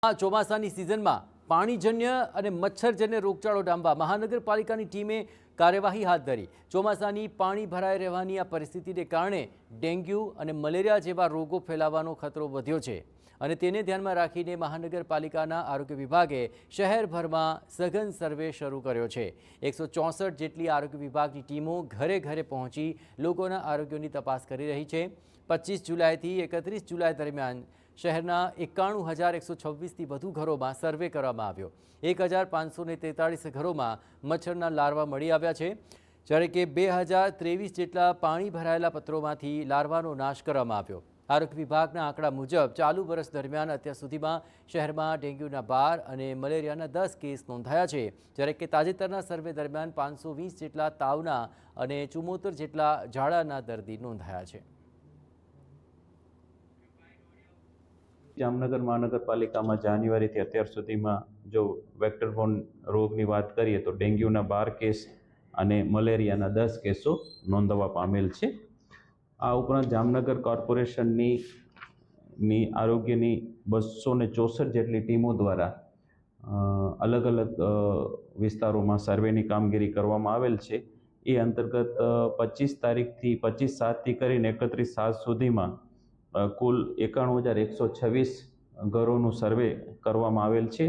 આ ચોમાસાની સિઝનમાં પાણીજન્ય અને મચ્છરજન્ય રોગચાળો ડામવા મહાનગરપાલિકાની ટીમે કાર્યવાહી હાથ ધરી। ચોમાસાની પાણી ભરાઈ રહેવાની આ પરિસ્થિતિને કારણે ડેન્ગ્યુ અને મલેરિયા જેવા રોગો ફેલાવાનો ખતરો વધ્યો છે અને તેને ધ્યાનમાં રાખીને મહાનગરપાલિકાના આરોગ્ય વિભાગે શહેરભરમાં સઘન સર્વે શરૂ કર્યો છે। 164 જેટલી આરોગ્ય વિભાગની ટીમો ઘરે ઘરે પહોંચી લોકોના આરોગ્યની તપાસ કરી રહી છે। 25 જુલાઈથી 31 જુલાઈ દરમિયાન શહેરના 91,126થી વધુ ઘરોમાં સર્વે કરવામાં આવ્યો। 1,543 ઘરોમાં મચ્છરના લાર્વા મળી આવ્યા છે, જ્યારે કે 2023 જેટલા પાણી ભરાયેલા પત્રોમાંથી લાર્વાનો નાશ કરવામાં આવ્યો। આરોગ્ય વિભાગના આંકડા મુજબ ચાલુ વર્ષ દરમિયાન અત્યાર સુધીમાં શહેરમાં ડેન્ગ્યુના 12 અને મલેરિયાના 10 કેસ નોંધાયા છે, જ્યારે કે તાજેતરના સર્વે દરમિયાન 520 જેટલા તાવના અને 74 જેટલા ઝાડાના દર્દી નોંધાયા છે। जामनगर महानगरपालिका में जान्युआरी थी अत्यार सुधीमां जो वेक्टरबोर्न रोगनी बात करिए तो डेंग्यूना 12 केस अने मलेरियाना 10 केसों नोंधवा पामेल छे। आ उपरांत जामनगर कॉर्पोरेशननी आरोग्यनी 264 जेटली टीमों द्वारा अलग अलग विस्तारों में सर्वेनी कामगीरी करवामां आवेल छे। ए अंतर्गत 25 तारीखथी 25/7 थी करीने 31/7 सुधीमां कुल 91,126 घरों सर्वे करवामां आवेल छे।